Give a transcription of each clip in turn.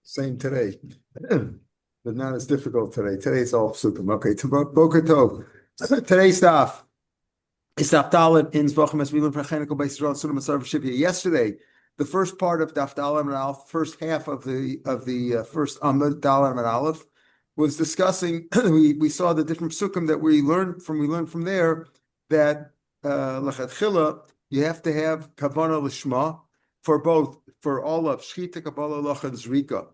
Same today, but not as difficult today. Today's all psukim. Okay, Boker Tov. Today's daf is Daf Dalet in Zbachim as we learn from Chanukah by Yisrael Sunnah Masar V'Shivya. Yesterday, the first part of Daf Dalet and Aleph, first half of the first Amud Dalet and Aleph, was discussing. we saw the different psukim that we learned from there that lechatchila you have to have kavana l'shma for both, for all of shchita, kabbalah, lachad, zrika.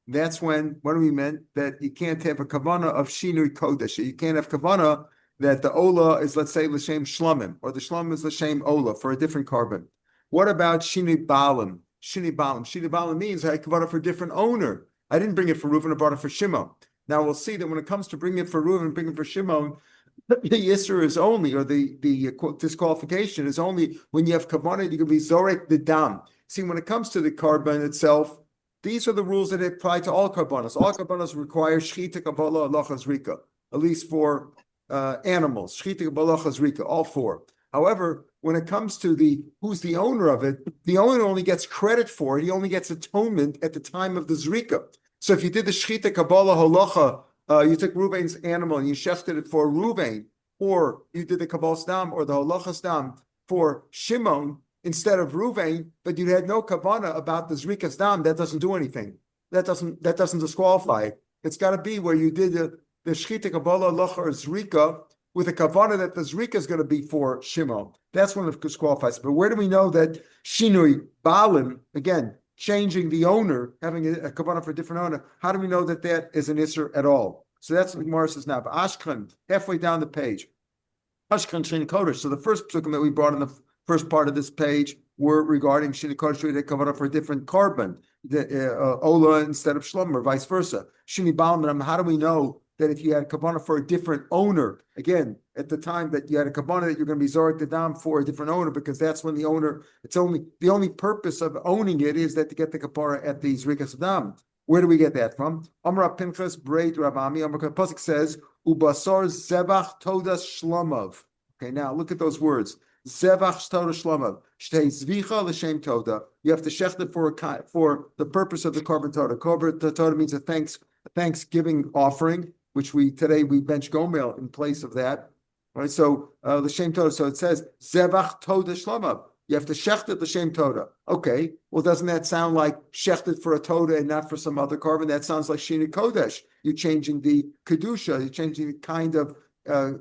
That's when, what do we meant? That you can't have a kavana of shinui kodesh. You can't have kavana that the ola is, let's say, l'shem shlamim, or the shlamim is l'shem ola for a different carbon. What about shinui balim? Shinui balim means I had kavana for a different owner. I didn't bring it for Reuven, I brought it for Shimon. Now we'll see that when it comes to bringing it for Reuven and bringing it for Shimon, the yisur is only, or the disqualification is only when you have kavanah, you can be zorek the dam. See, when it comes to the carbon itself, these are the rules that apply to all carbonas. All carbonas require shchita, kabbalah, halacha, zrika, at least for animals. Shchita, kabbalah, zrika, all four. However, when it comes to who's the owner of it, the owner only gets credit for it. He only gets atonement at the time of the zrika. So if you did the shchita, kabbalah, halacha, you took Reuven's animal and you shechted it for Reuven, or you did the kabbalah stam or the halacha stam for Shimon instead of Reuven, but you had no kavanah about the zrika stam, that doesn't do anything. That doesn't disqualify. It's got to be where you did the shchita, kabbalah, halacha, or zrika with a kavanah that the zrika is going to be for Shimon. That's when it disqualifies. But where do we know that shinui balim, again, changing the owner, having a kavanah for a different owner, how do we know that that is an isser at all? So that's what the Gemara says now. But Ashkan, halfway down the page, Ashkan Shini Kodesh. So the first psukim that we brought in the first part of this page were regarding Shini Kodesh, we had kavanah for a different carbon, the Ola instead of Shlom, or vice versa. Shini Balam, how do we know that if you had a kavanah for a different owner, again, at the time that you had a kavanah that you're going to be Zorik the Dam for a different owner, because that's when the owner, the only purpose of owning it is that to get the kapara at the Zrikas Dam. Where do we get that from? Amra Pinchas Braid Rabami. Amra Pasuk says, Ubasar Zevach Todas Shlomov. Okay, now look at those words. Zevach Toda Shlomov. Shtei Zvicha L'Shem Toda. You have to shecht it for the purpose of the korban Toda. Korban Toda means a thanksgiving offering, which today we bench gomel in place of that. Right? So L'Shem Toda. So it says Zevach Toda Shlomov. You have to shecht it L'Shem Toda. Okay, well, doesn't that sound like shechted for a Toda and not for some other carbon? That sounds like Shini Kodesh. You're changing the Kedusha, you're changing the kind of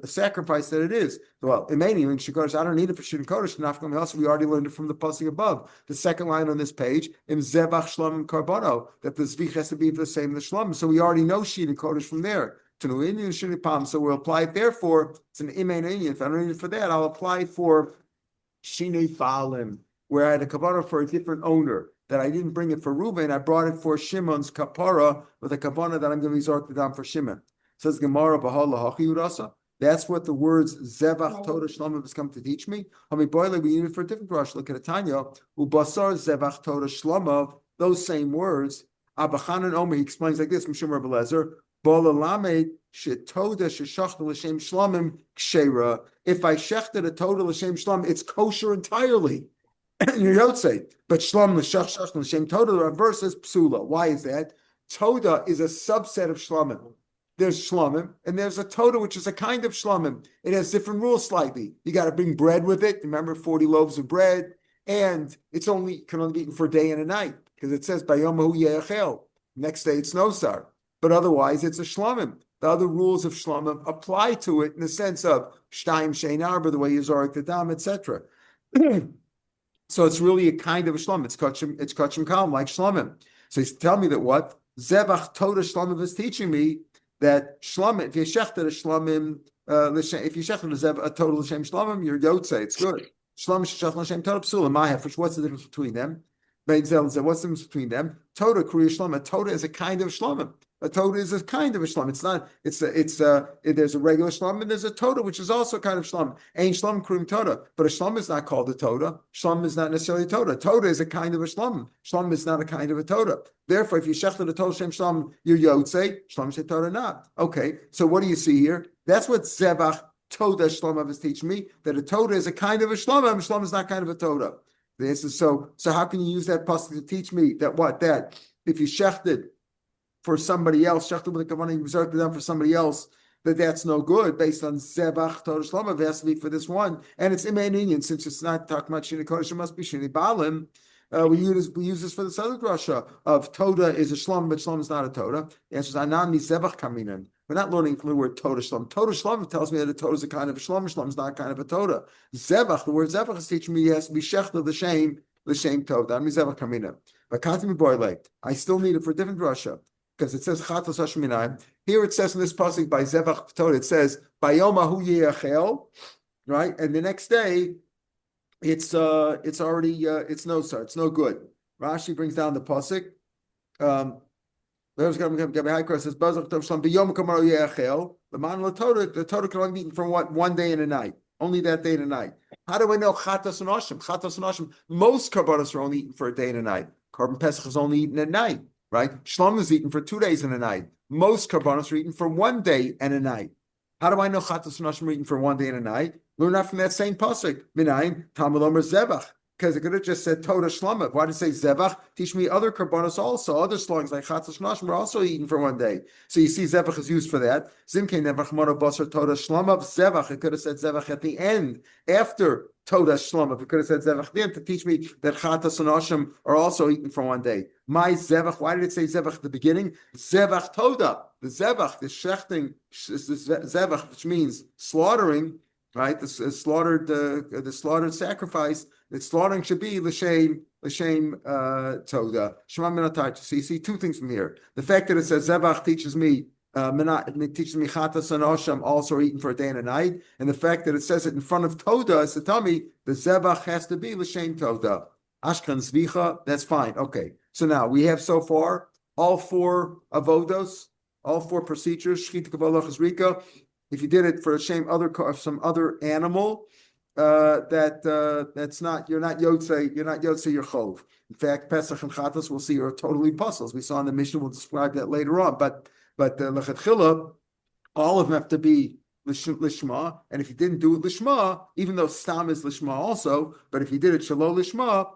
sacrifice that it is. Well, in Shikodesh, I don't need it for Shini Kodesh, Nafkam Else. We already learned it from the pasuk above. The second line on this page, Im Zevach Shlomim Karbono, that the Zvich has to be the same as the Shlomim. So we already know Shini Kodesh from there. To know Indian Shini Pam, so we'll apply it. Therefore, it's an Imain Indian. If I don't need it for that, I'll apply it for Shinei Balim, where I had a kavanah for a different owner, that I didn't bring it for Reuven, I brought it for Shimon's kapara with a kavanah that I'm going to resort to down for Shimon. Says Gemara, that's what the words Zevach Toda Shlomim has come to teach me. We need it for a different brush. Look at Tanya, Ubasar Zevach Toda Shlomim, those same words. Abachan and Omer, he explains like this, Mishum Rabbi Lezer, Bolalamed Shetoda Sheshachta L'Shem Shlomim Kshera. If I shechted a total L'Shem Shlom, it's kosher entirely. You don't say, but Shlom L'Shach L'Shem Toda, the reverse is Psula. Why is that? Toda is a subset of Shlomim. There's Shlomim, and there's a Toda, which is a kind of Shlomim. It has different rules slightly. You got to bring bread with it. Remember, 40 loaves of bread, and can only be eaten for a day and a night, because it says, Bayomahu Yeachel. Next day, it's Nosar. But otherwise, it's a Shlomim. The other rules of Shlomim apply to it in the sense of Shtaim Shein Arba, the way you Zorik the Dam, etc. So it's really a kind of a Shlomim. It's Kachim Kalam, like Shlomim. So he's telling me that what? Zevach Toda Shlomim is teaching me that Shlomim, if you shechted a Shlomim, if you shechted a total L'Shem Shlomim, you're Yotze, it's good. Shlomim Shechted L'Shem Toda Psula, Mahef, what's the difference between them? What's the difference between them? Toda, Kriya Shlomim. A Toda is a kind of Shlomim. A Toda is a kind of a Shlom. It's not. There's a regular Shlom and there's a Toda, which is also a kind of Shlom. Ain't Shlom Krim Toda, but a Shlom is not called a Toda. Shlom is not necessarily a Toda. Toda is a kind of a Shlom. Shlom is not a kind of a Toda. Therefore, if you shechted a Toda Shem Shlom, you're Yotze. Shlom Shem Toda not. Okay. So what do you see here? That's what Zevach Toda Shlomav is teaching me. That a Toda is a kind of a Shlom. A Shlom is not kind of a Toda. This is so. So how can you use that pasuk to teach me that if you shechted for somebody else, shechted with the kavanah, you reserve the dam for somebody else, that's no good based on zebach Torah shlama. It has to be for this one, and it's imain Indian since it's not talking about shini kodesh. It must be shini balim. We use this for this other drasha of Toda is a shlom, but shlom is not a Toda. The answer is anan mi zebach kaminan. We're not learning from the word Toda shlom. Toda shlom tells me that a Toda is a kind of a shlom. Shlom is not a kind of a Toda. Zebach, the word zebach is teaching me he has to be shechta the shame Toda. Mi zebach kaminan. But katimi boyle, I still need it for a different drasha because it says chatos hashminayim. Here it says in this pasuk by zebach Toda, it says bayoma hu yechel, right? And the next day, it's already it's no sir, it's no good. Rashi brings down the pasuk. Says the Torah can only be eaten for one day and a night, only that day and a night. How do I know chatas and ashim? Chatas and ashim, most karbanos are only eaten for a day and a night. Korban pesach is only eaten at night, right? Shlom is eaten for 2 days and a night. Most karbanos are eaten for 1 day and a night. How do I know chatas and ashim are eaten for 1 day and a night? Learn that from that same pasuk. Minayin Talmud Omer Zebach, because it could have just said Toda Shlama. Why did it say Zebach? Teach me other karbanos also. Other slongs like chatas and ashim are also eaten for 1 day. So you see, Zebach is used for that. Zimke Nevach Mono Basar Toda Shlama Zebach. It could have said Zebach at the end after Toda Shlama. It could have said Zebach then to teach me that chatas and ashim are also eaten for 1 day. My Zebach. Why did it say Zebach at the beginning? Zebach Toda. The Zebach, the shechting, is the Zebach, which means slaughtering. Right, the slaughtered sacrifice. The slaughtering should be l'shem toda. Shema minatar. So you see 2 things from here. The fact that it says zebach teaches me chatas and osham also are eaten for a day and a night, and the fact that it says it in front of toda is to tell me the zebach has to be l'shem toda. Ashkan zvicha, that's fine. Okay, so now we have so far all 4 avodos, all 4 procedures. Shchita kavalach zrika. If you did it for some other animal, that's not, you're not yotze your chov. In fact, Pesach and Chatas we'll see are totally puzzles. We saw in the Mishnah, we'll describe that later on. But lechatchila, all of them have to be lishma. And if you didn't do it lishma, even though stam is lishma also, but if you did it shalo lishma,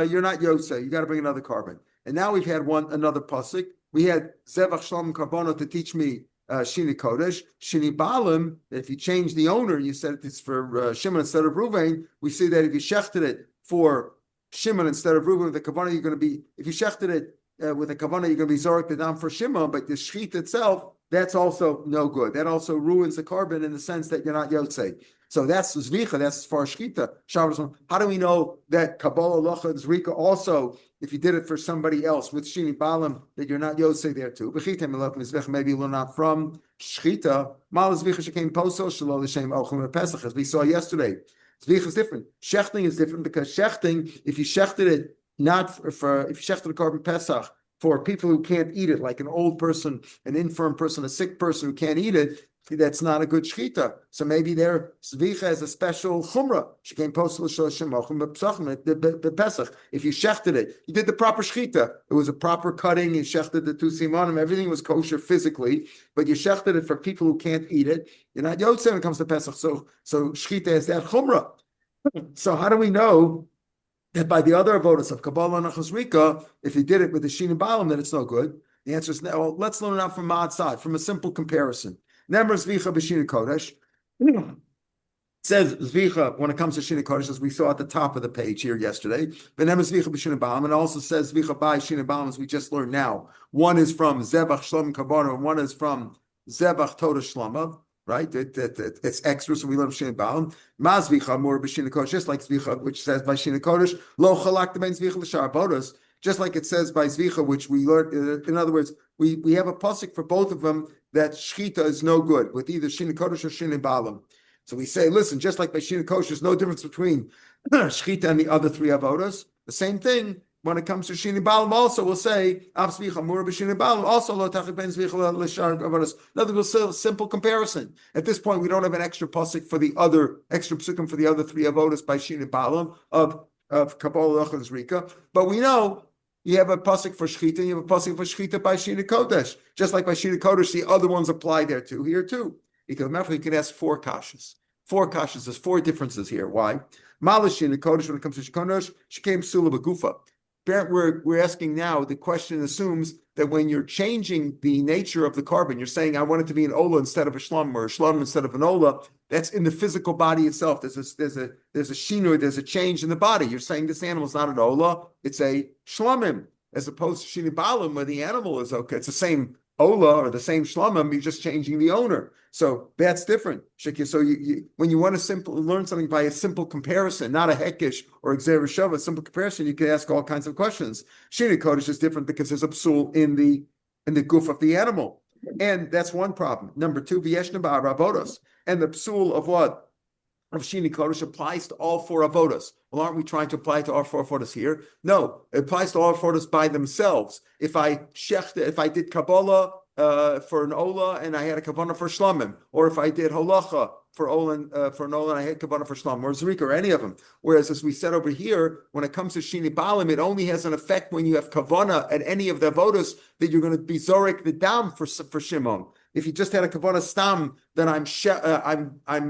you're not yotze. You got to bring another carbon. And now we've had another pasuk. We had zevach shalom karbono to teach me. Shini Kodesh, Shini Balim, if you change the owner, you said it's for Shimon instead of Ruvain, we see that if you shechted it for Shimon instead of Ruvain, with the Kavanah, you're going to be, if you shechted it with a Kavanah, you're going to be Zorik the Dam for Shimon, but the Shechit itself, that's also no good. That also ruins the carbon in the sense that you're not Yotzei. So that's Zvicha, that's as far as Shechita. How do we know that Kabbalah, Locha, and Zrika also, if you did it for somebody else with Shini Balam, that you're not Yotzei there too? Maybe you learn not from Shechita. Mal Zvicha Shekem Posel, Shalol L'Shem Ochel Pesach, as we saw yesterday. Zvicha is different. Shechting is different because Shechting, if you shechted it, if you shechted a carbon Pesach, for people who can't eat it, like an old person, an infirm person, a sick person who can't eat it, that's not a good shechita. So maybe their zvicha is a special chumrah. She came postal the Pesach. If you shechted it, you did the proper shechita. It was a proper cutting. You shechted the 2 simonim. Everything was kosher physically, but you shechted it for people who can't eat it. You're not yotzei when it comes to Pesach. So shechita is that chumrah. So how do we know that by the other avodas of Kabbalah and Achazrika, if you did it with the Shini Balam, then it's no good? The answer is no. Well, let's learn it out from Ma'at Side, from a simple comparison. Nemer Zvicha b'Shini Kodesh. It says Zvicha when it comes to Shini Kodesh, as we saw at the top of the page here yesterday. But Nemer Zvicha b'Shini Balam, and also says Zvicha by Shini Balam, as we just learned now. One is from Zebach Shlom Kabbalah, and one is from Zebach Toda Shlama. Right, it's extra, so we learn Shini Balam. Mazvicha more b'Shini Kodesh, just like Zvicha, which says by Shini Kodesh, Lo Chalak the Ben Zvicha l'Shar Bodos, just like it says by Zvicha, which we learned. In other words, we have a pasuk for both of them that Shchita is no good with either Shini Kodesh or Shini Balam. So we say, listen, just like by Shini Kodesh, there's no difference between Shchita and the other 3 avodas. The same thing. When it comes to Shini Balam, also we'll say Avzvicha Mura b'Shini Balam. Also Lo Tachik Ben Zvicha l'Shar Avodas. Another simple comparison. At this point, we don't have an extra pasuk for the other extra psukim for the other 3 avodas by Shini Balam of Kabbalah and Zrika. But we know you have a pasuk for Shechita, and you have a pasuk for Shechita by Shini Kodesh. Just like by Shini Kodesh, the other ones apply there too. Here too, you can ask 4 kashas. 4 kashas. There's 4 differences here. Why? Mala Shini Kodesh when it comes to Shikodesh, she came Sula Bagufa. we're asking now, the question assumes that when you're changing the nature of the carbon, you're saying, I want it to be an ola instead of a shlum, or a shlum instead of an ola. That's in the physical body itself. There's a shinur, there's a change in the body. You're saying this animal is not an ola, it's a shlumim, as opposed to shinibalim, where the animal is okay. It's the same ola or the same shlamim, you're just changing the owner. So that's different. So when you want to learn something by a simple comparison, not a hekish or exer a simple comparison, you can ask all kinds of questions. Shini kodesh is different because there's a psul in the goof of the animal. And that's one problem. Number two, v'yeshna ba'aravodos. And the psul of what? Of Shini Kodesh applies to all four avodas. Well, aren't we trying to apply to all four avodas here? No, it applies to all avodas by themselves. If I did Kabbalah for an Ola and I had a Kavanah for Shlamim, or if I did Holacha for an Ola and I had Kavanah for Shlamim, or Zrika, or any of them. Whereas, as we said over here, when it comes to Shini Balim, it only has an effect when you have Kavanah at any of the avodas that you're going to be Zorik the Dam for Shimon. If you just had a kavanah stam, then I'm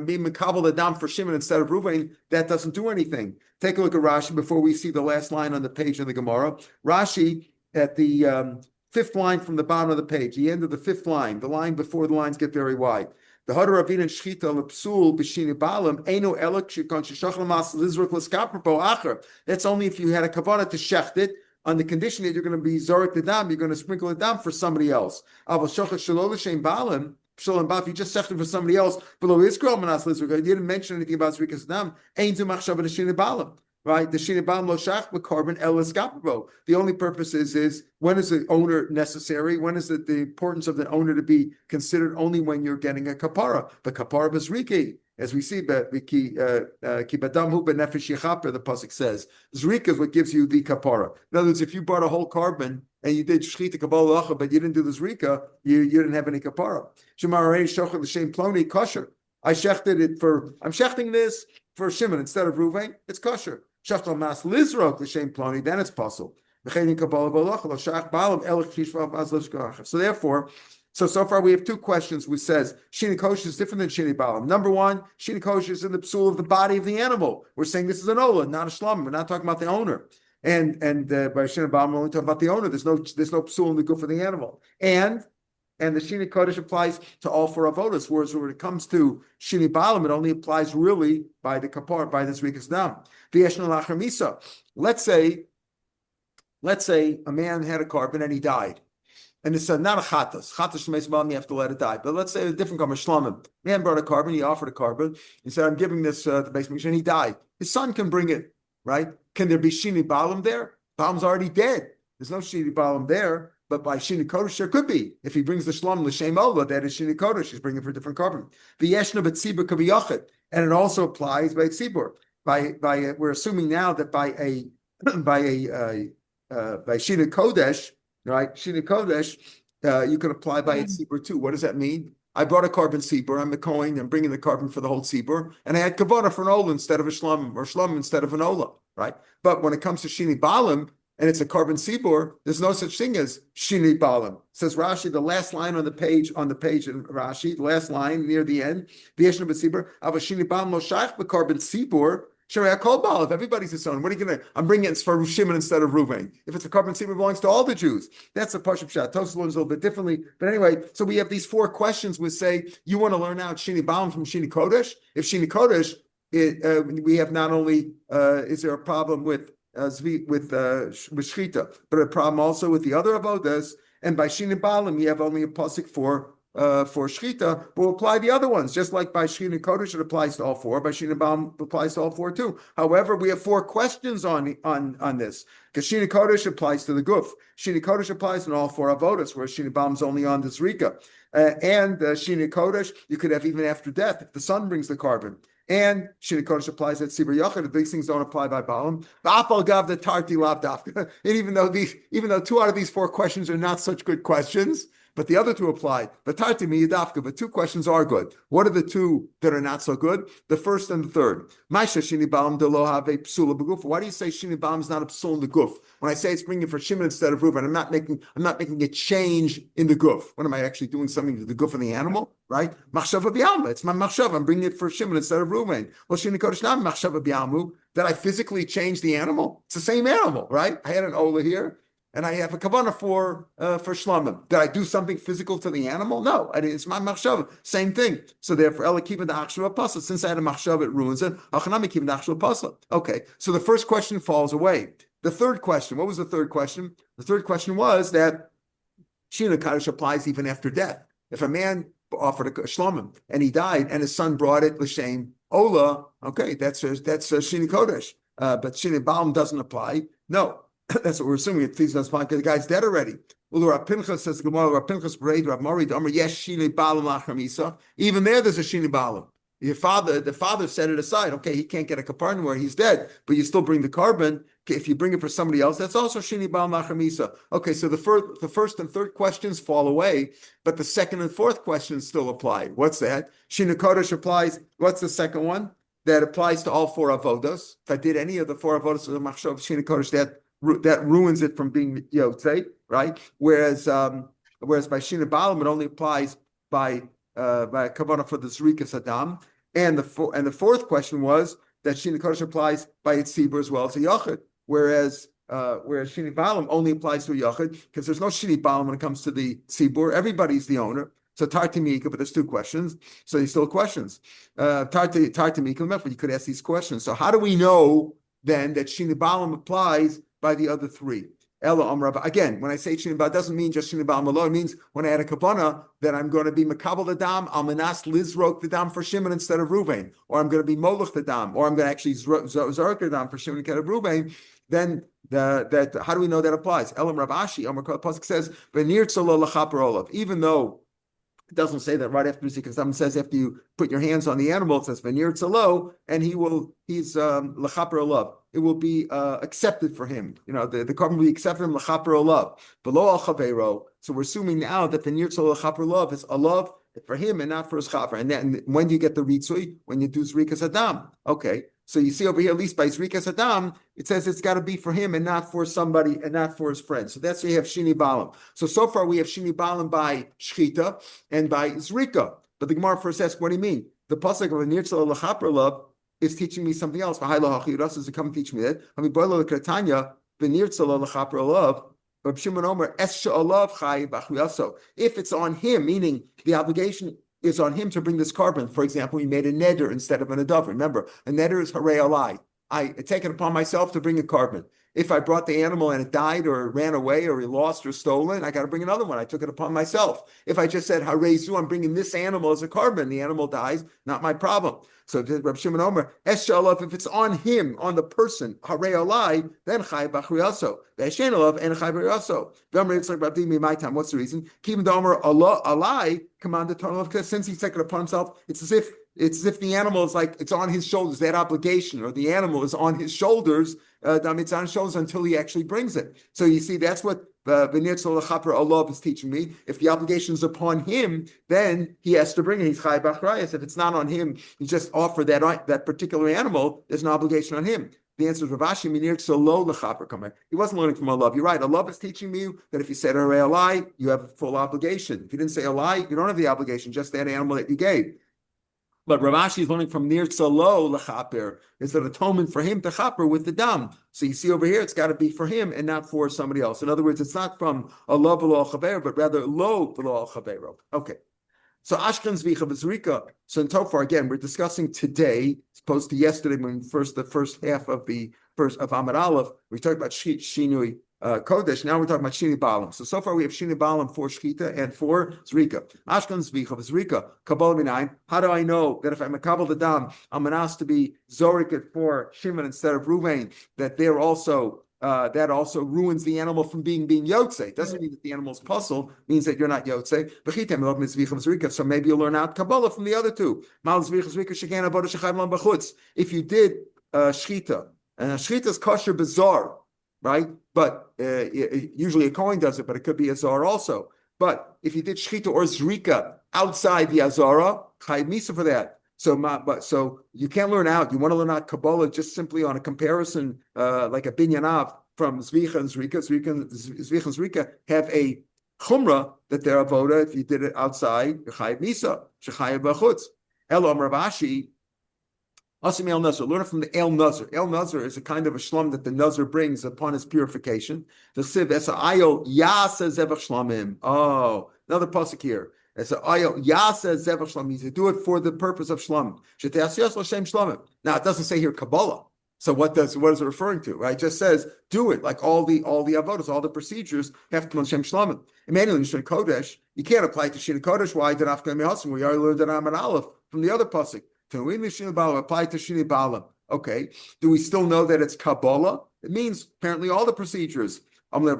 being makabel the dam for Shimon instead of Ruvain. That doesn't do anything. Take a look at Rashi before we see the last line on the page in the Gemara. Rashi at the fifth line from the bottom of the page, the end of the fifth line, the line before the lines get very wide. The Hadar Avin and Shchita Lepsul B'Shini Balam Eino Elok Shikon Shishach Lamas Lizruk Laskaprapo Acher. That's only if you had a kavanah to shecht it. On the condition that you're going to be zorik the dam, you're going to sprinkle the dam for somebody else. If you just sechted for somebody else, below Israel manas lizruk, you didn't mention anything about zrikas dam. Ein zu machshav b'shini balam, right? The shini balam lo shach b'carbon el eskapo. The only purpose is when is the owner necessary? When is it the importance of the owner to be considered? Only when you're getting a kapara. The kapara b'zriki. As we see, the pasuk says, Zrika is what gives you the kapara. In other words, if you brought a whole carbon and you did shchita kabbalah, but you didn't do the Zrika, you didn't have any kapara. I'm shechting this for Shimon instead of Ruvain, it's kosher. Then it's possible. So therefore, so far we have two questions which says Shini Kosh is different than Shini Balam. Number one, Shini Kosh is in the psul of the body of the animal. We're saying this is an Ola, not a Shlam. We're not talking about the owner. And by Shini Balam, we're only talking about the owner. There's no psul in the goof of the animal. And the Shini Kodesh applies to all four avodas, whereas when it comes to Shini Balam, it only applies really by the kapar, by the Zrikas Dam. Let's say a man had a carbon and he died. And it's not a chatas. Chatas shemeis balam, you have to let it die. But let's say a different carbon, shlamim. Man brought a carbon, he offered a carbon. He said, I'm giving this to the base mission, and he died. His son can bring it, right? Can there be shini balam there? Balam's already dead. There's no shini balam there, but by shini kodesh there could be. If he brings the shlam l'shem ola, that is shini kodesh. He's bringing for a different carbon. V'yeshna b'tzibur kaviyachid, and it also applies by tzibur. We're assuming now that by shini kodesh. Right, Shini Kodesh, you can apply by a tzibur too. What does that mean? I brought a carbon tzibur. I'm McCoying. I'm bringing the carbon for the whole tzibur, and I had kavanah for an ola instead of a shlam, or shlam instead of an ola. Right, but when it comes to Shini Balam and it's a carbon tzibur, there's no such thing as Shini Balam. Says Rashi, the last line on the page in Rashi, the last line near the end. V'yeshna b'tzibur av Shini Balam lo shaykh b'carbon tzibur. If everybody's his son, what are you going to? I'm bringing it for Shimon instead of Ruvain. If it's a carbon tzibur, it belongs to all the Jews. That's a Pashup Shat. Tosfos learns a little bit differently. But anyway, so we have these four questions which say, you want to learn out Shini Balam from Shini Kodesh? If Shini Kodesh, we have not only, is there a problem with Shchita, but a problem also with the other avodas. And by Shini Balam, you have only a pasuk for Shchita, we'll apply the other ones, just like by Shini Kodesh, it applies to all four. By Shini Balam, it applies to all four too. However, we have four questions on this, because Shini Kodesh applies to the Guf. Shini Kodesh applies in all four avodas, whereas Shini Balam is only on the Zrika. And Shini Kodesh, you could have even after death, if the son brings the carbon. And Shini Kodesh applies at Sibur Yachid. These things don't apply by Balam. V'apal gav the tarti lav dafka. And even though two out of these four questions are not such good questions, but the other two apply. But two questions are good. What are the two that are not so good? The first and the third. Why do you say Shini Balam is not a psul in the guf? When I say it's bringing for Shimon instead of Reuven, I'm not making a change in the guf. What am I actually doing? Something to the guf of the animal, right? Machshava b'yalma. It's my machshava. I'm bringing it for Shimon instead of Reuven. Well, Shini Kodesh not machshava b'yalmu. Did I physically change the animal? It's the same animal, right? I had an Ola here, and I have a kavanah for shlamim. Did I do something physical to the animal? No, I didn't. It's my machshava. Same thing. So therefore, Ela keeping the achshava pasla. Since I had a machshava, it ruins it. Achanami keeping the achshava pasla. Okay, so the first question falls away. The third question, what was the third question? The third question was that Shina Kaddish applies even after death. If a man offered a shlomim and he died and his son brought it l'shem Ola, okay, that's a Shina Kodesh. But Shina Balam doesn't apply. No, that's what we're assuming. It doesn't apply because the guy's dead already. Rav Pinchas says, Rav Pinchas Braid, Rav Mori, yes, Shina Balam Lachramisa. Even there's a Shina Balam. The father set it aside. Okay, he can't get a kaparn where he's dead, but you still bring the carbon. If you bring it for somebody else, that's also shini bal machamisa. Okay, so the first and third questions fall away, but the second and fourth questions still apply. What's that? Shina kodesh applies. What's the second one? That applies to all four avodos. If I did any of the four avodos of the machshov shina kodesh, that ruins it from being yotzei, right? Whereas by shina balam, it only applies by kavanah for the zrikas adam. And the fourth question was that Shini Kodesh applies by its tzibur as well as a yachid, whereas Shini Balam only applies to a yachid because there's no Shini Balam when it comes to the tzibur. Everybody's the owner. So Tarti Mika, but there's two questions. So there's still questions. Tarti Mika, but you could ask these questions. So how do we know then that Shini Balam applies by the other three? Again, when I say Shini Balam, it doesn't mean just Shini Balam alone. It means when I had a kavanah that I'm going to be makabel the dam, I'll manas lizrok the dam for Shimon instead of Ruvain, or I'm going to be molech the dam, or I'm going to actually zarek the dam for Shimon instead of Ruvain. Then how do we know that applies? Elam Rav Ashi, Amar Pasuk says, "V'nir tzolo lachaper olav." Even though it doesn't say that right after because someone says after you put your hands on the animal, it says "V'nir tzolo," and he's lachaper olav. It will be accepted for him. The carbon will be accepted from lachaper olav below al chaveiro. So we're assuming now that the nir tzol lachaper olav is alav for him and not for his chaver. And then when do you get the ritzui? When you do zrikas adam. Okay. So you see over here, at least by zrikas adam, it says it's got to be for him and not for somebody and not for his friend. So that's where you have shini balam. So far we have shini balam by shchita and by zrika. But the Gemara first asks, what do you mean? The pasuk of a nir tzol lachaper olav is teaching me something else. Does it come teach me that? I mean, if it's on him, meaning the obligation is on him to bring this carbon. For example, he made a neder instead of an adav. Remember, a neder is harei alai. I take it upon myself to bring a carbon. If I brought the animal and it died or ran away or he lost or stolen, I got to bring another one. I took it upon myself. If I just said, Harezu, I'm bringing this animal as a carbon, the animal dies, not my problem. So if Reb Shimon Omer, if it's on him, on the person, Harei Alai, then Chai Bachriyaso. Ve'eshen Alav and Chai Bachriyaso. What's the reason? Keep the Omer Alai, command the Torah, because since he took it upon himself, it's as if the animal is like it's on his shoulders, that obligation, or the animal is on his shoulders. It's on his shoulders until he actually brings it. So you see, that's what V'nir tzol lachaper olav is teaching me. If the obligation is upon him, then he has to bring it. He's chai b'achrayas. If it's not on him, he just offered that particular animal. There's no obligation on him. The answer is Rav Ashi V'nir tzol lo lachaper kamer. He wasn't learning from olav. You're right. Olav is teaching me that if you said arei alai, you have a full obligation. If you didn't say alai, you don't have the obligation. Just that animal that you gave. But Rav Ashi is learning from nir tzolo lechaper. It's an atonement for him to chaper with the dam. So you see over here, it's got to be for him and not for somebody else. In other words, it's not from Allah below al chaver, but rather lo below al chavero. Okay. So Ashkan Zvicha V'Zrika. So in Tofar, again, we're discussing today, as opposed to yesterday when the first half of Amar Aleph, we talked about Shinui Kodesh. Now we're talking about Shini Balam. So far we have Shini Balam for Shchita and for Zrika. Ashkan Zvicha V'Zrika. Kabbalah Minayin. How do I know that if I'm a Kabbalah the Dam, I'm going to ask to be Zoriket for Shimon instead of Ruvain, that they're also that also ruins the animal from being Yotze. It doesn't mean that the animal's puzzle, means that you're not Yotze. So maybe you'll learn out Kabbalah from the other two. If you did Shchita, and Shchita is kosher bizarre, right? But usually a Kohen does it, but it could be a Zar also. But if you did Shchita or Zrika outside the Azara, Chayiv Misa for that. So you can't learn out. You want to learn out Kabbalah just simply on a comparison, like a binyanav from Zvicha and Zrika. Zvicha and Zrika have a chumrah that they're avoda. If you did it outside, you're chayiv misa, shechayiv b'chutz. Elo Rav Ashi, Asim El Nazar. Learn it from the El Nazar. El Nazar is a kind of a shlom that the Nazar brings upon his purification. The Siv Esa Ayo Yasa Zevach Shlamim. Oh, another pasuk here. Esa Ayo Yasa Zevach Shlamim means to do it for the purpose of Shlamim. Shetayasiyas L'Shem Shlamim. Now it doesn't say here Kabbalah. So what is it referring to? Right? It just says do it like all the avodas, all the procedures have to come on Shem Shlamim. Emmanuel in Shin Kodesh, you can't apply it to Shin Kodesh. Why did Afghan Mehasim? We already learned that I'm an Aleph from the other pasuk. Apply to Shini Bala. Okay. Do we still know that it's Kabbalah? It means apparently all the procedures. Wait a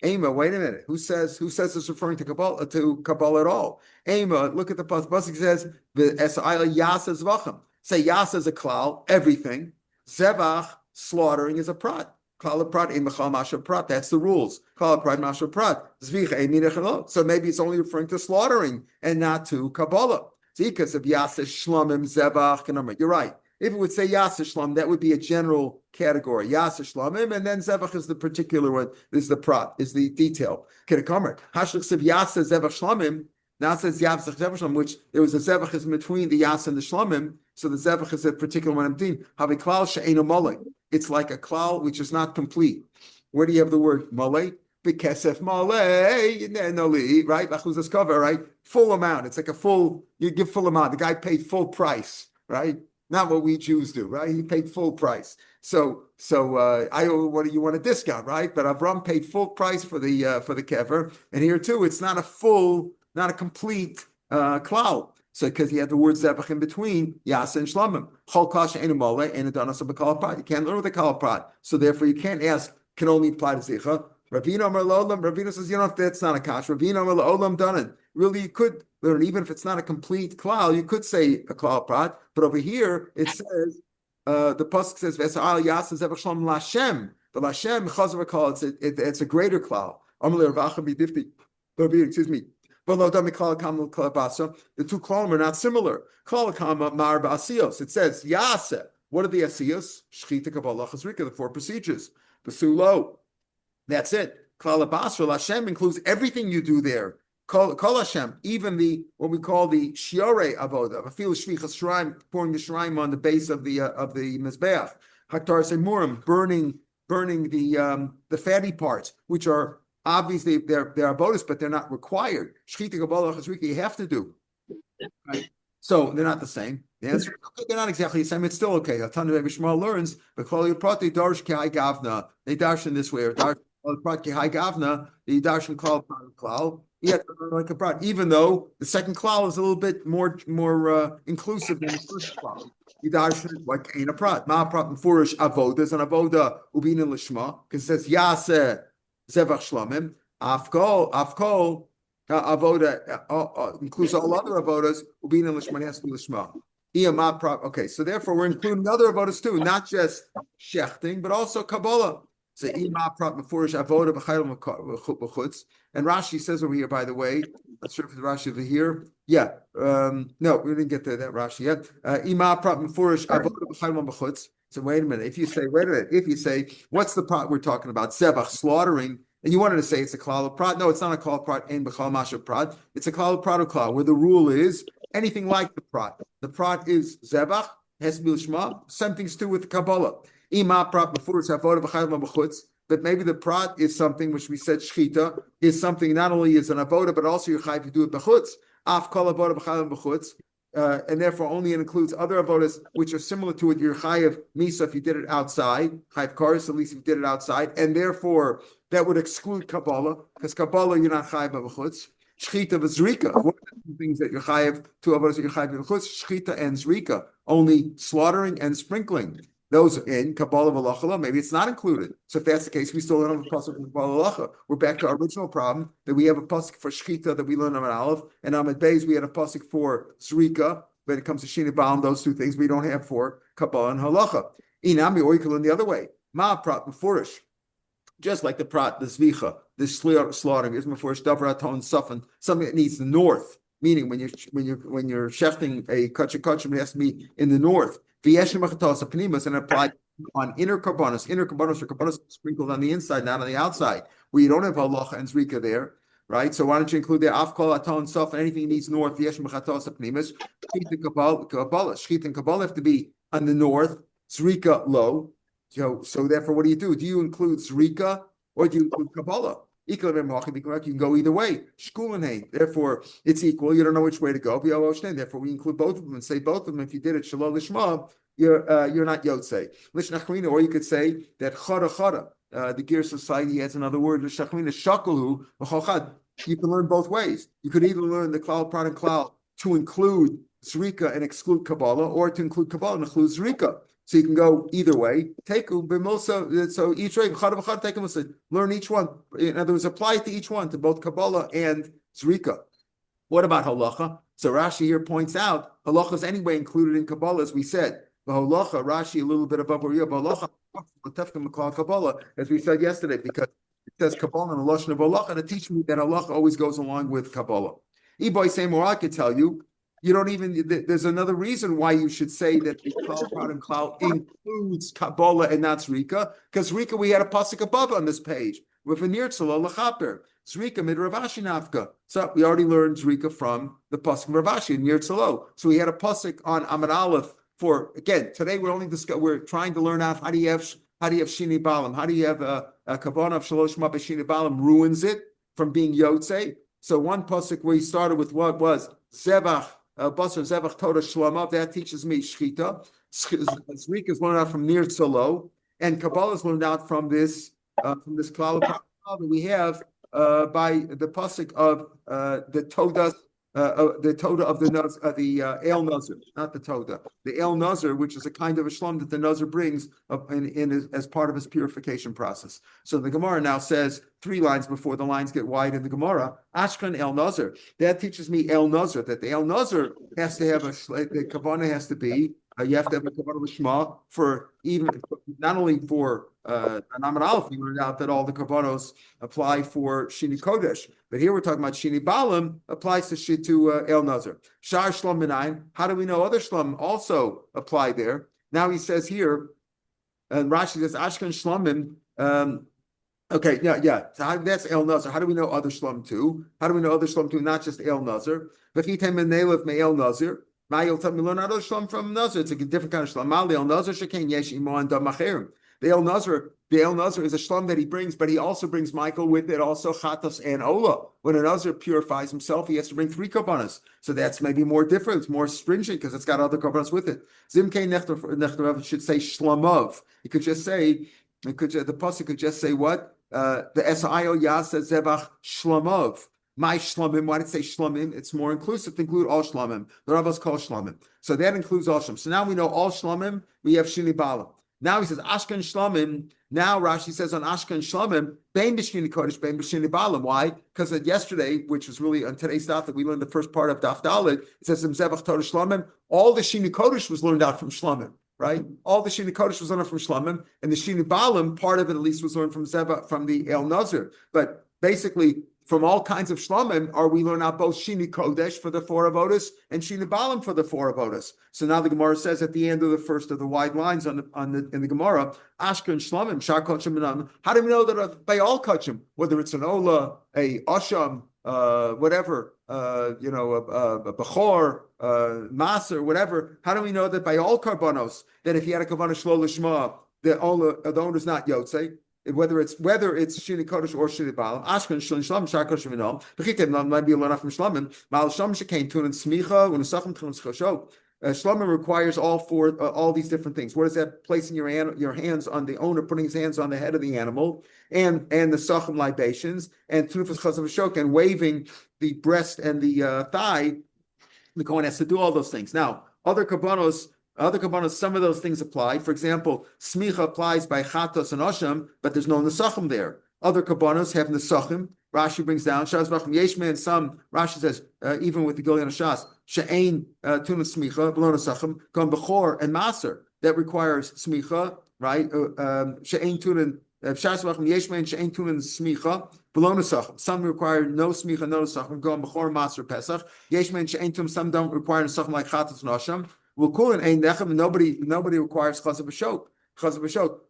minute. Who says it's referring to Kabbalah at all? Look at the pasuk. Says Yasa Zbachim. Say Yasa is a klal, everything. Zebach, slaughtering, is a prat. Klal prat in mechal masha prat. That's the rules. Klal prat masha prat. So maybe it's only referring to slaughtering and not to Kabbalah. Because of Yasa Shlamim Zebach. You're right. If it would say Yasa Shlam, that would be a general category. Yasa Shlamim, and then Zebach is the particular one. This is the prat, is the detail. Kedekamer. Hashlich Siv Yasa Zebach Shlamim. Now it says Yasa Zebach Shlamim, which there was a Zebach is between the Yasa and the Shlamim. So the Zebach is a particular one. Have a klal she'eno mole. It's like a klal which is not complete. Where do you have the word mole? Bekesef mole, right? Lachuzas cover, right? Full amount. It's like a full. You give full amount. The guy paid full price, right? Not what we Jews do, right? He paid full price. So what do you want a discount, right? But Avram paid full price for the kever, and here too, it's not a complete klal. So because he had the word zebach in between Yasa and Shlamim, Chol Kasha Ein Mole and Adonis of Kalaprat. You can't learn with the Kalaprat, so therefore you can't ask. Can only apply to Zicha. Ravina Amar Lolam. Ravina says, if that's not a kash. Ravina Amar Lolam Danan. Really, you could learn even if it's not a complete klal. You could say a Kalaprat, but over here it says the pasuk says Vesa'al Yasa Zebach Shlam Lashem. The Lashem Chazar Kal. It's a greater klal. Amar Ravacha B'Difti. Excuse me. The two klalim are not similar. It says Yasa. What are the asiyos? Shchita, Kabbalah, Chazrika, the four procedures. Basulo. That's it. Klal Basra Hashem includes everything you do there. Kol Hashem, even what we call the Shiure Avoda, a feel Shvichas Shraim, pouring the Shraim on the base of the Mizbeach. Haktar Semurim, burning the fatty parts, which are obviously, they're avodas, but they're not required. Shchita, Kabbalah, Chazrika, you have to do. Right? So they're not the same. The answer, they're not exactly the same. It's still okay. A ton of Shmuel learns, but Klal Prati Darsh Kehai Gavna. They dash in this way, or Darsh Prati Kehai Gavna. The Darsh and Klal. Yeah, like a prat. Even though the second klal is a little bit more inclusive than the first klal. You dash like ain't a prat. Ma prat and furish avoda is an avoda ubina lishma because it says Yaseh. Zevach Shlamim, Afkol, Avoda includes all other avodas. Ubina Lishma has to be Lishma. Okay, so therefore we're including other avodas too, not just shechting, but also Kabbalah. So Ima Prop Mefurish Avoda B'Chayil B'Chutz. And Rashi says over here, by the way, not sure if the Rashi over here. Yeah, no, we didn't get to that Rashi yet. Ima Prop Mefurish Avoda B'Chayil B'Chutz. So wait a minute. If you say, what's the prat we're talking about? Zebach, slaughtering, and you wanted to say it's a klal of prat. No, it's not a klal of prat and b'chal masha prat. It's a klal of prat or klal, where the rule is anything like the prat. The prat is zebach, has to be l'shma, something's to do with Kabbalah. Ima prat b'furus havodah b'chayil b'chutz. But maybe the prat is something which we said shchita is something not only is an avodah, but also you're chayiv to do it b'chutz. Af kol avodah b'chayil b'chutz. And therefore only it includes other avodas which are similar to it. You're chayiv misa if you did it outside, chayiv karis at least if you did it outside, and therefore that would exclude Kabbalah because Kabbalah you're not chayiv b'chutz. Shchita v'zrika. What are the things that you're chayiv? Two avodas that you're chayiv b'chutz: shchita and zrika. Only slaughtering and sprinkling. Those in Kabbalah v'lachala, maybe it's not included. So if that's the case, we still don't have a pasuk in Kabbalah v'lacha. We're back to our original problem that we have a pasuk for shchita that we learned on Aleph, and on Beis we had a pasuk for zrika. When it comes to shini baum, those two things we don't have for Kabbalah and halacha. Inami, or you can learn the other way. Ma prat mefurish, just like the prat, the zvicha, this slaughtering is mefurish davraton sufan, something that needs the north. Meaning when you're shechting a kachim, it has to be in the north. And applied on inner karbanos or karbanos sprinkled on the inside, not on the outside, where you don't have halacha and zrika there. right? So why don't you include the afkol, aton, sof, and anything he needs north, yesh mechatos apnimis, shchit and kabbalah. Shchit and kabbalah have to be on the north, zrika low. So therefore, what do? Do you include zrika or do you include kabbalah? You can go either way. Therefore, it's equal. You don't know which way to go. Therefore, we include both of them and say both of them. If you did it, shalol lishma, you're not yotzei. Or you could say that chada chada. The Gear Society has another word. You can learn both ways. You could either learn the klal prat and klal to include zrika and exclude kabbalah, or to include kabbalah and include zrika. So you can go either way. Take so each way, learn each one. In other words, apply it to each one, to both Kabbalah and Zrika. What about halacha? So Rashi here points out halacha is anyway included in Kabbalah, as we said. The halacha, Rashi a little bit above where you're, halacha, Kabbalah, as we said yesterday, because it says Kabbalah and the lashon of halacha, and it teaches me that halacha always goes along with Kabbalah. Iboy same more I could tell you. You don't even, there's another reason why you should say that the Klal Prat and Klal includes Kabbalah and not Zrika, because Zrika, we had a pasuk above on this page, with a Nirtzala L'chaper, Zrika mid Rav Ashi Nafka. So we already learned Zrika from the pasuk of Rav Ashi in Nirtzalo. So we had a pasuk on Amar Aleph for, again, today we're trying to learn out how do you have Shini Balam, how do you have a Kavanah of Shalosh Mabbe Shini Balam ruins it from being Yotzei. So one pasuk where he started with what was Zebach, Basar Zevach Toda Shlama, that teaches me Shchita. Zrika is learned out from Nir Tzalo, and Kabbalah is learned out from this Klal that we have by the pasuk of the Toda of the El Nazir, not the Toda, the El Nazir, which is a kind of a shlom that the Nazir brings as part of his purification process. So the Gemara now says 3 lines before the lines get wide in the Gemara, Ashkan El Nazir. That teaches me El Nazir, that the El Nazir has to have the Kavanah has to be, you have to have a Kavanah Lishma for even, not only for an Amar Aleph, you learned out that all the Kavanos apply for Shini Kodesh, but here we're talking about Shini Balam applies to El Nazir. Shar Shlom Minayin, how do we know other Shlom also apply there? Now he says here, and Rashi says Ashkan Shlomim, okay, yeah. So that's El Nazir. How do we know other Shlom too? How do we know other Shlom too, not just El Nazir? V'chitem Menelev Me El Nazir. Ma'il tell me learn other Shlom from Nazir. It's a different kind of Shlom. Ma'il El Nazir Shekain Yesh Imo and Damacherim. The El Nazir is a shlom that he brings, but he also brings Michael with it, also Chatos and Ola. When a Nazir purifies himself, he has to bring 3 korbanos. So that's maybe more different, it's more stringent because it's got other korbanos with it. Zimkei Nechtav should say Shlamov. He could just say, the pasuk could just say what? The S.I.O. Yah says Zebach Shlamov. My shlamim, why did it say shlamim? It's more inclusive to include all shlamim. The rabbis call shlamim. So that includes all shlamim. So now we know all shlamim, we have Shini Balam. Now he says Ashkan Shlamim. Now Rashi says on Ashkan Shlamim, Bein B'Shini Kodesh, Bein B'Shini Balam. Why? Because yesterday, which was really on today's Daf that we learned the first part of Daf Dalet, it says Zevach Torah Shlamim. All the Shini Kodesh was learned out from Shlamim, right? All the Shini Kodesh was learned from Shlamim, and the Shini Balam, part of it at least was learned from from the El Nazir. But basically, from all kinds of shlamim, are we learn out both Shini Kodesh for the 4 avodas and Shini Balam for the 4 avodas. So now the Gemara says at the end of the first of the wide lines in the Gemara, Ashkan Shlamim, Shar Kachim Menam. How do we know that by all Kachim, whether it's an Ola, a Asham, whatever, a Bechor, Maser, whatever, how do we know that by all Karbanos, that if you had a Kavanah Shlo Lishma, the owner is not Yotzei? Whether it's Shini Kodesh or Shini Balam, Ashkan Shlim Shlam Shakar Sheminom, Bechitem might be a learn from Shlamim. Mal Shlam Shekain Tun and Smicha when Sachem Tun Schashok. Shlamim requires all these different things. What is that? Placing your hands on the owner, putting his hands on the head of the animal, and the Sachem libations, and Tunufas Chazav Shok, and waving the breast and the thigh. The Kohen has to do all those things. Now, other kabbanos, some of those things apply. For example, smicha applies by chatos and osham, but there's no nesachim there. Other kabbanos have nesachim. Rashi brings down shas v'achim yeshme, and some Rashi says even with the Gilyon Shas she'ein tuna smicha below nesachim gone bechor and maser that requires smicha, right? She'ein tuna shas v'achim yeshme and she'ein tuna smicha below nesachim. Some require no smicha, no nesachim gone bechor maser pesach. Yeshme and she'ein tuna, some don't require nesachim like chatos and osham. We'll call it ein nechem. Nobody requires chazav b'shok.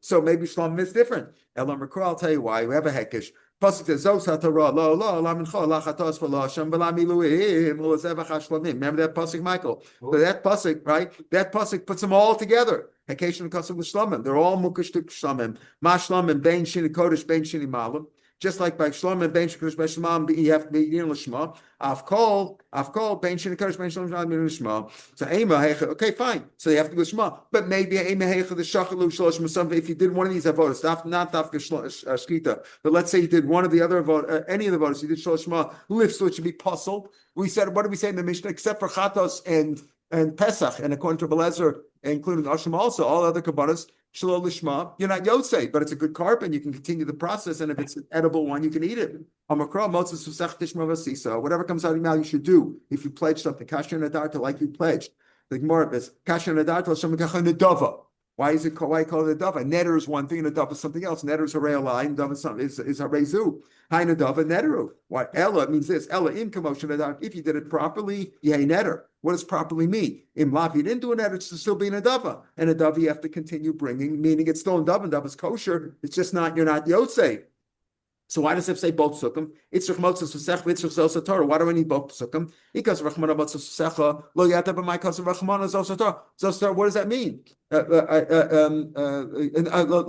So maybe shlamim is different. Elam Rekor, I'll tell you why. We have a hekesh. Pasuk says, Zos HaTorah, lo, lo, la mincha, la chatos, v'lo Hashem, v'la miluim, u'lezevach hashlamim. Remember that pasuk, Michael? But that pasuk, right? That pasuk puts them all together. Hekeshin Kassim L'Shlamim. They're all mukash to Shlamim. Ma Shlamim, Bein Shini Kodesh, Bein Shini Malam. Just like by Shlamim, Bein Shini Kodesh, Bein Shini Malam, you have to be in L'Shma. Avkol, Bein Shini Kodesh, Bein Shini Malam, in L'Shma. So Ema Hecha, okay, fine. So you have to go L'Shma. But maybe Ema Hecha, the Shachalu, Shalosh Masam, if you did one of these avodas, not Dafka Shkita, but let's say you did one of the other avodas, any of the avodas, you did Shalosh Shma, lifts, so it should be puzzle. We said, what did we say in the Mishnah? Except for Chatos and Pesach, and according to Belezer, including Asham also, all other kabbalas, Shalom Lishma, you're not Yotzei, but it's a good carb and you can continue the process, and if it's an edible one, you can eat it. Amakra, Moses, Susach, Tishma, Vasisa, whatever comes out of your mouth, you should do. If you pledge something, Kasher Nadarta, like you pledged. The Gemara is, Kasher Nadarta, Hashem Kacha Nadava. Why is it called? Why call it a dava? Netter is one thing, and a dava is something else. Netter is a re'alai, and dava is a rezu. Hi nadava netteru. Why Ella means this? Ella in commotion. If you did it properly, yay netter. What does properly mean? In lav, you didn't do a netter, it's still being a dava, and a dava you have to continue bringing, meaning it's still a dava, and dava is kosher. It's just not, you're not yotzei. So why does it say both psukim? It's Rechmotzah Susech, Vitzrich Zosa Torah. Why do we need both psukim? Because Rechmana Motzah Susecha, Lo Yata B'mai Kasav Rechmana Zosa Torah. Zosa Torah, what does that mean? Lo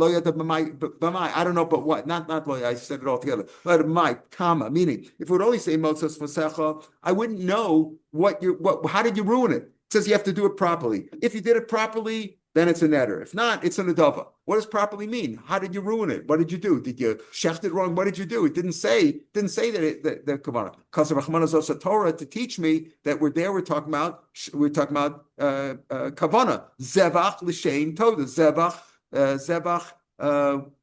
Yata B'mai, I don't know, but what? Not Lo, I said it all together. Lo Yata B'mai, comma, meaning, if we would only say Motzah Susecha, I wouldn't know how did you ruin it? It says you have to do it properly. If you did it properly, then it's a netter. If not, it's an adava. What does properly mean? How did you ruin it? What did you do? Did you shecht it wrong? What did you do? It didn't say that the kavanah. Because of Rachmanas Osa Torah to teach me that we're talking about kavanah. Zevach l'shein toda. Zevach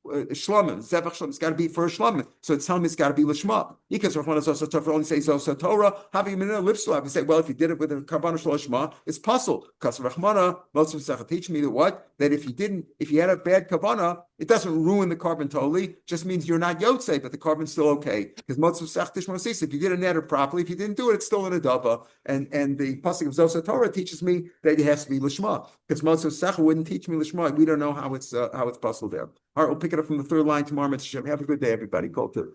Shlamim, Zevach Shlamim, it's got to be for a Shlamim. So it's telling me it's got to be Lishma. Because Rachman Zosa Torah only says Zosa Torah, having a minute lips to have. You say, well, if you did it with a Karban Shloshma, it's puzzle. Because Rachmana, most of them teach me that what? That if you had a bad Kavana, it doesn't ruin the carbon totally, just means you're not Yotzei, but the carbon's still okay. Because if you did a netter properly, if you didn't do it, it's still in a dava. And the pasuk of Zosa Torah teaches me that it has to be Lishma. Because Motzu Secha wouldn't teach me Lishma. We don't know how it's puzzled there. All right, we'll pick it up from the third line tomorrow. Have a good day, everybody. Call to